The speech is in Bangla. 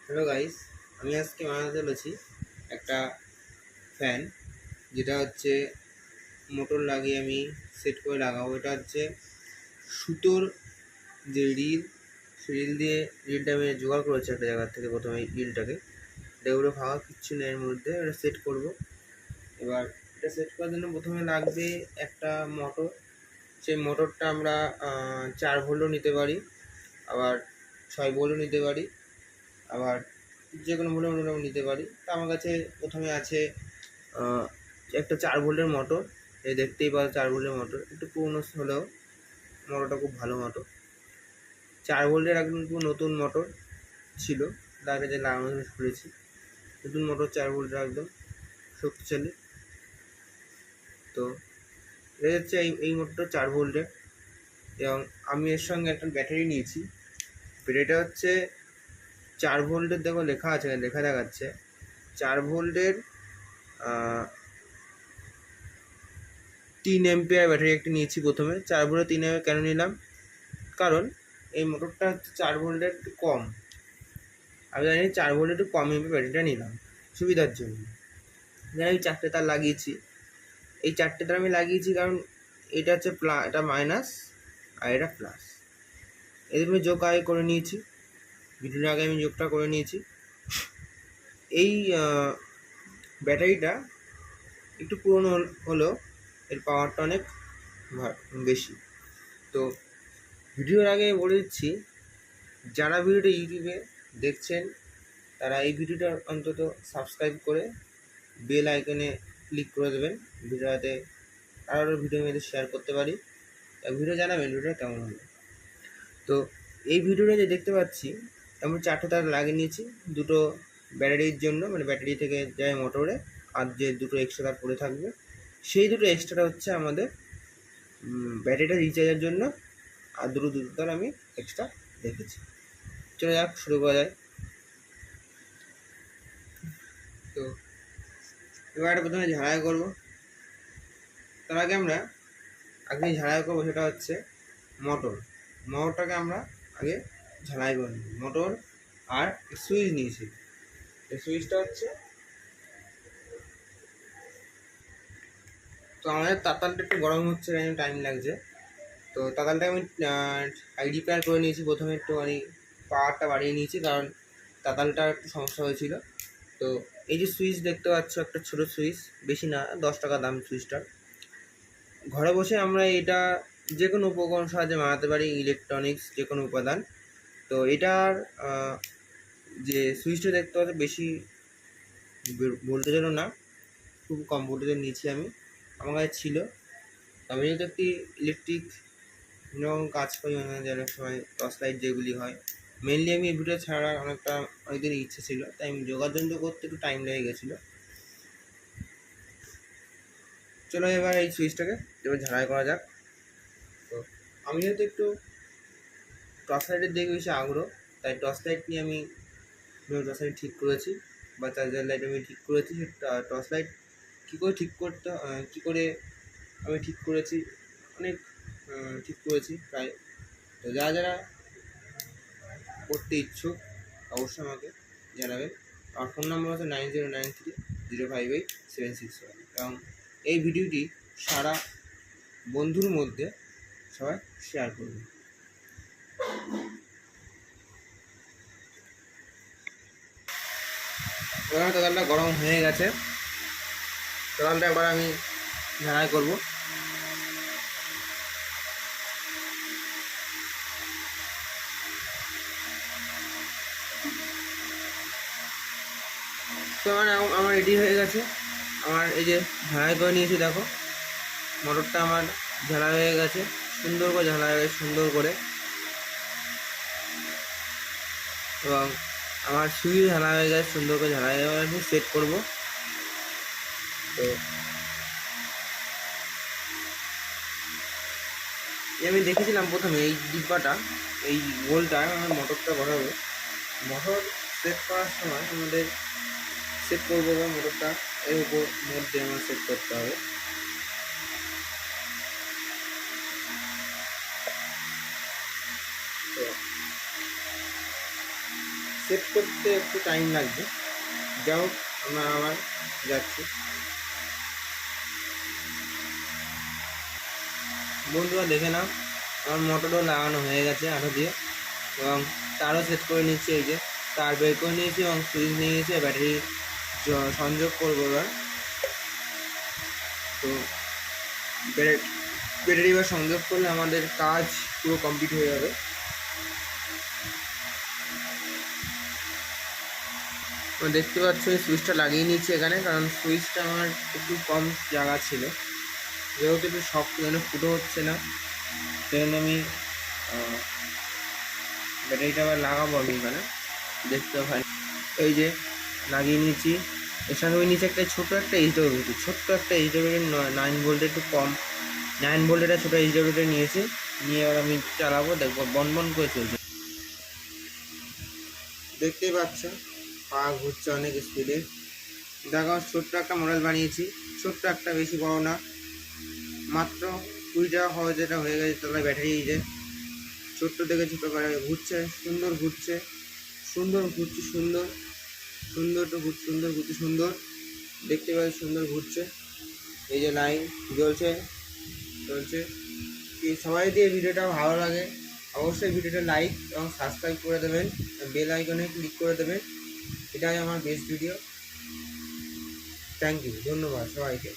হ্যালো গাইস, আমি আজকে বানাতে চলেছি একটা ফ্যান, যেটা হচ্ছে মোটর লাগিয়ে আমি সেট করে লাগাবো। এটা হচ্ছে সুতোর যে রিল দিয়ে রিলটা আমি জোগাড় করেছি একটা জায়গার থেকে। প্রথমে এই রিলটাকে এগুলো ভাঙা কিচ্ছু নেই, এর মধ্যে এটা সেট করব। এবার এটা সেট করার জন্য প্রথমে লাগবে একটা মোটর। সেই মোটরটা আমরা 4 ভোল্টও নিতে পারি, আবার 6 ভোল্টও নিতে পারি, আবার যে কোনো ভোল্টের মোটর নিতে পারি। তো আমার কাছে প্রথমে আছে একটা 4 ভোল্টের মোটর। এই দেখতেই পাওয়া 4 ভোল্টের মোটর, একটু পুরনো হলেও মোটরটা খুব ভালো মোটর। 4 ভোল্টের একদম খুব নতুন মোটর ছিল, তার কাছে লাগানো করেছি। নতুন মোটর 4 ভোল্টের একদম শক্তিশালী। তো এটা হচ্ছে এই মোটরটা 4 ভোল্টের, এবং আমি এর সঙ্গে একটা ব্যাটারি নিয়েছি। ব্যাটারিটা হচ্ছে 4 ভোল্টের, দেখো লেখা আছে, লেখা দেখাচ্ছে 4 ভোল্টের 3 অ্যাম্পিয়ার ব্যাটারি একটা নিয়েছি প্রথমে। 4 ভোল্টের 3 অ্যাম্পিয়ার কেন নিলাম? কারণ এই মোটরটা হচ্ছে 4 ভোল্টের একটু কম। আমি জানি 4 ভোল্টের একটু কম এমপি ব্যাটারিটা নিলাম সুবিধার জন্য। এখানে আমি 4টে তার লাগিয়েছি। এই 4টে তার আমি লাগিয়েছি কারণ এটা হচ্ছে এটা মাইনাস আর এটা প্লাস। এদের আমি যোগ আগে করে নিয়েছি, ভিডিওর আগে আমি যোগটা করে নিয়েছি। এই ব্যাটারিটা একটু পুরনো হলেও এর পাওয়ারটা অনেক বেশি। তো ভিডিওর আগে বলে দিচ্ছি, যারা ভিডিওটা ইউটিউবে দেখছেন তারা এই ভিডিওটা অন্তত সাবস্ক্রাইব করে বেল আইকনে ক্লিক করে দেবেন, ভিডিওতে আরও ভিডিও মেয়েদের শেয়ার করতে পারি। ভিডিও জানাবেন ভিডিওটা কেমন হলো। তো এই ভিডিওটা যে দেখতে পাচ্ছি, আমি 4টে তার লাগিয়ে নিয়েছি দুটো ব্যাটারির জন্য, মানে ব্যাটারি থেকে যায় মোটরে, আর যে দুটো এক্সট্রা তার পড়ে থাকবে সেই দুটো এক্সট্রাটা হচ্ছে আমাদের ব্যাটারিটা রিচার্জের জন্য, আর দুটো তার আমি এক্সট্রা রেখেছি। চলে যাক, শুরু করা যায়। তো এবার প্রথমে ঝাড়াই করবো। তার আগে আমরা ঝাড়াই করবো, সেটা হচ্ছে মোটরটাকে আমরা আগে ঝাড়াই করে নিই। মোটর আর সুইচ নিয়েছি। এই সুইচটা হচ্ছে, তো আমাদের তাতালটা একটু গরম হচ্ছে, টাইম লাগছে। তো তাতালটা আমি রিপেয়ার করে নিয়েছি। প্রথমে একটুখানি পাওয়ারটা বাড়িয়ে নিয়েছি, কারণ তাতালটা একটু সমস্যা হয়েছিল। তো এই যে সুইচ দেখতে পাচ্ছ, একটা ছোটো সুইচ, বেশি না, 10 টাকা দাম সুইচটার। ঘরে বসে আমরা এটা যে কোনো উপকরণ সাহায্যে বানাতে পারি, ইলেকট্রনিক্স যে কোনো উপাদান। তো এটার যে সুইচটা দেখতে পাচ্ছি বেশি ভোল্টেজেরও না, খুব কম ভোল্টেজের নিয়েছি আমি, আমার কাছে ছিল। আমি যেহেতু একটি ইলেকট্রিক বিভিন্ন কাজ করি, অনেক সময় টর্চ লাইট যেগুলি হয়, মেনলি আমি এই ভিডিও ছাড়া অনেকদিন ইচ্ছে ছিল, তাই আমি যোগাযোগ করতে একটু টাইম লেগে গেছিলো। চলো এবার এই সুইচটাকে এবার ঝাড়াই করা যাক। তো আমি যেহেতু একটু টর্চ লাইটের দিকে বেশি আগ্রহ, তাই টর্চ লাইট নিয়ে আমি টর্চ লাইট ঠিক করেছি, বা চার্জার লাইট আমি ঠিক করেছি। টর্চ লাইট কী করে ঠিক করতে, কী করে আমি ঠিক করেছি, অনেক ঠিক করেছি প্রায়। তো যারা যারা করতে ইচ্ছুক অবশ্যই আমাকে জানাবেন। আমার ফোন নম্বর হচ্ছে 9093058761, এবং এই ভিডিওটি সারা বন্ধুর মধ্যে সবাই শেয়ার করবেন। এবার তালটা গরম হয়ে গেছে, তালটা এবার আমি ঝাড়াই করব। তো আমার রেডি হয়ে গেছে। আমার এই যে ঝাড়াই করে নিয়েছি, দেখো মোটরটা আমার ঝাড়া হয়ে গেছে, সুন্দর করে ঝাড়া হয়ে গেছে সুন্দর করে, এবং আমার সুইচ ঝাড়া হয়ে গেছে সুন্দর করে ঝাড়া হয়ে গেছে। সেট করব। তো আমি দেখেছিলাম প্রথমে এই ডিব্বাটা, এই গোলটা আমার মোটরটা বসাবো। মোটর সেট করার সময় আমাদের সেট করবো, বা মোটরটা এর উপর মধ্যে আমার সেট করতে হবে। তো সেট করতে একটু টাইম লাগবে। যাই হোক, আমরা আবার যাচ্ছি। বন্ধুরা দেখে নাও, আমার মোটরও লাগানো হয়ে গেছে আরও দিয়ে, এবং তারও সেট করে নিচ্ছি। এই যে তার বের করে নিয়েছি এবং সুইচ নিয়ে গেছি, ব্যাটারি সংযোগ করবো এবার। তো ব্যাটারি এবার সংযোগ করলে আমাদের কাজ পুরো কমপ্লিট হয়ে যাবে। দেখতে পাচ্ছ এই সুইচটা লাগিয়ে নিচ্ছি এখানে, কারণ সুইচটা আমার একটু কম জায়গা ছিল, যেহেতু একটু শক্ত, যেন ফুটো হচ্ছে না, সেজন্য আমি ব্যাটারিটা আবার লাগাবো আমি এখানে, দেখতে পাই। এই যে লাগিয়ে নিয়েছি, এর সঙ্গে আমি নিচে একটা ছোটো একটা এইচডব্লিউটি, ছোট্ট একটা এইচডব্লিউটি 9 ভোল্টের, একটু কম 9 ভোল্টের একটা ছোটো এইচডব্লিউটি নিয়েছি। নিয়ে এবার আমি চালাবো, দেখবো বন বন করে চলছে। দেখতেই পাচ্ছ পা ঘুরছে অনেক স্পিডে। দেখো ছোট্ট একটা মডেল বানিয়েছি, ছোট্ট একটা, বেশি বড় না, মাত্র 20 টাকা খরচ, যেটা হয়ে গেছে। তাহলে ব্যাটারি এই যে ছোট্ট থেকে ছোটো করে ঘুরছে, সুন্দর ঘুরছে, সুন্দর ঘুরছে, সুন্দর সুন্দর তো সুন্দর ঘুরছে, সুন্দর দেখতে পাচ্ছি, সুন্দর ঘুরছে। এই যে লাইন জ্বলছে চলছে। কি সবাই দিয়ে ভিডিওটা ভালো লাগে, অবশ্যই ভিডিওটা লাইক এবং সাবস্ক্রাইব করে দেবেন, বেল আইকনে ক্লিক করে দেবেন। এটাই আমার বেস্ট ভিডিও। থ্যাংক ইউ, ধন্যবাদ সবাইকে।